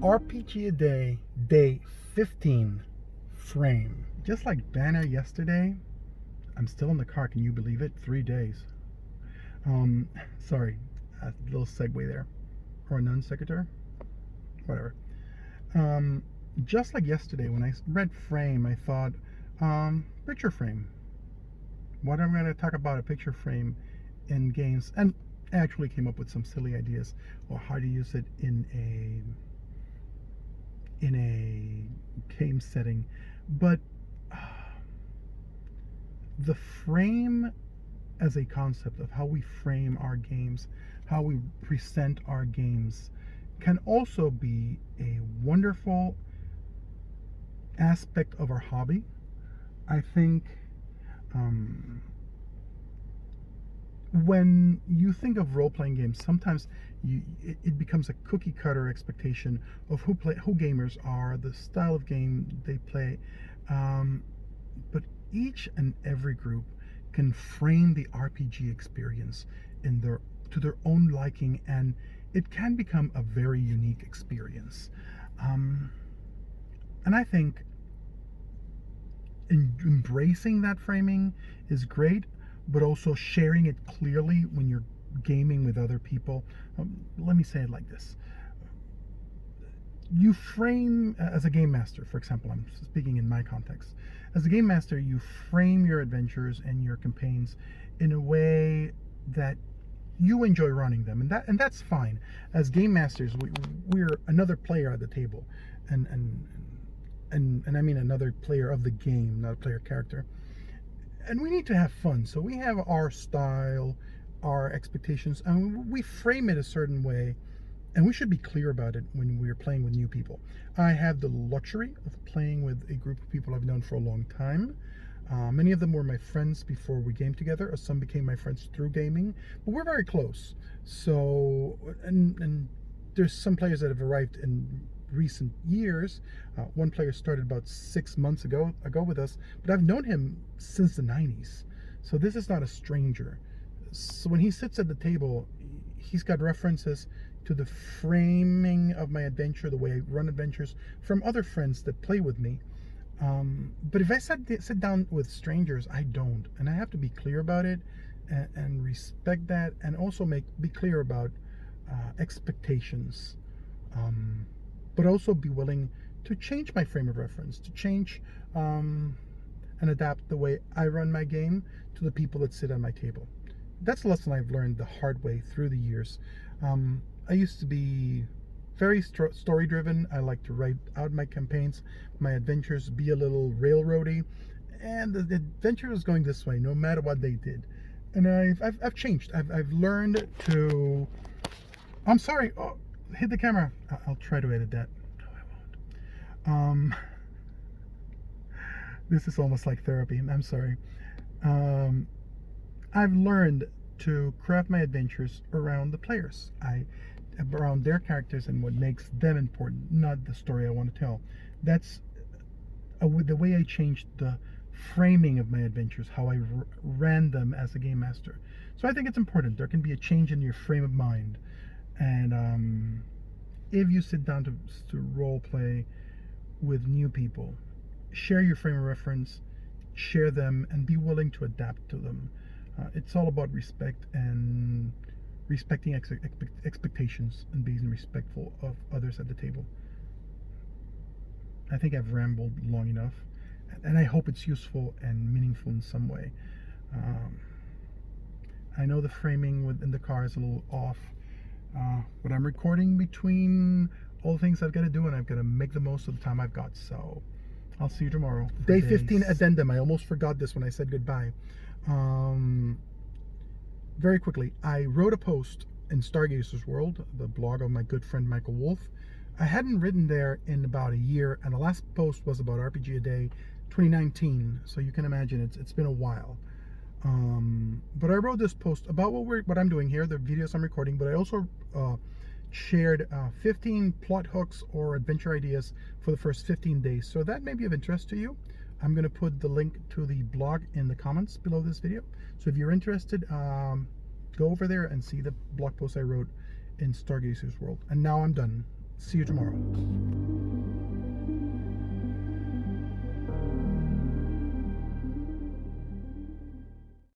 RPG a day, day 15, frame. Just like Banner yesterday, I'm still in the car. Can you believe it? 3 days. Sorry, a little segue there. Or a non sequitur? Whatever. Um, just like yesterday, when I read frame, I thought, picture frame. What am I going to talk about a picture frame in games? And I actually came up with some silly ideas or how to use it in a game setting, but the frame as a concept of how we frame our games, how we present our games, can also be a wonderful aspect of our hobby. I think when you think of role-playing games, sometimes it becomes a cookie cutter expectation of who gamers are, the style of game they play, but each and every group can frame the RPG experience to their own liking, and it can become a very unique experience. And I think embracing that framing is great, but also sharing it clearly when you're gaming with other people. Let me say it like this. You frame, as a game master, for example, I'm speaking in my context. As a game master, you frame your adventures and your campaigns in a way that you enjoy running them, and that's fine. As game masters, we're another player at the table, and I mean another player of the game, not a player character. And we need to have fun, so we have our style, our expectations, and we frame it a certain way, and we should be clear about it when we're playing with new people. I have the luxury of playing with a group of people I've known for a long time. Many of them were my friends before we game together, or some became my friends through gaming, but we're very close. So, and there's some players that have arrived in recent years. One player started about 6 months ago with us, but I've known him since the 90s. So this is not a stranger. So when he sits at the table, he's got references to the framing of my adventure, the way I run adventures, from other friends that play with me. But if I sit down with strangers, I don't, and I have to be clear about it and respect that, and also be clear about expectations, but also be willing to change my frame of reference, to change and adapt the way I run my game to the people that sit at my table. That's a lesson I've learned the hard way through the years. I used to be very story driven. I like to write out my campaigns, my adventures, be a little railroady, and the adventure was going this way no matter what they did. And I've changed. I've learned to. I'm sorry. Oh, hit the camera. I'll try to edit that. No, I won't. This is almost like therapy. I'm sorry. I've learned to craft my adventures around the players. Around their characters and what makes them important, not the story I want to tell. That's the way I changed the framing of my adventures, how I ran them as a game master. So I think it's important. There can be a change in your frame of mind, and if you sit down to role play with new people, share your frame of reference, share them, and be willing to adapt to them. It's all about respect and respecting expectations and being respectful of others at the table. I think I've rambled long enough, and I hope it's useful and meaningful in some way. I know the framing in the car is a little off, but I'm recording between all the things I've got to do, and I've got to make the most of the time I've got. So I'll see you tomorrow. Day 15 addendum. I almost forgot this when I said goodbye. Very quickly, I wrote a post in Stargazer's World, the blog of my good friend Michael Wolf. I hadn't written there in about a year, and the last post was about RPG a Day 2019, so you can imagine it's been a while. But I wrote this post about what I'm doing here, the videos I'm recording, but I also shared 15 plot hooks or adventure ideas for the first 15 days. So that may be of interest to you. I'm going to put the link to the blog in the comments below this video. So if you're interested, go over there and see the blog post I wrote in Stargazer's World. And now I'm done. See you tomorrow.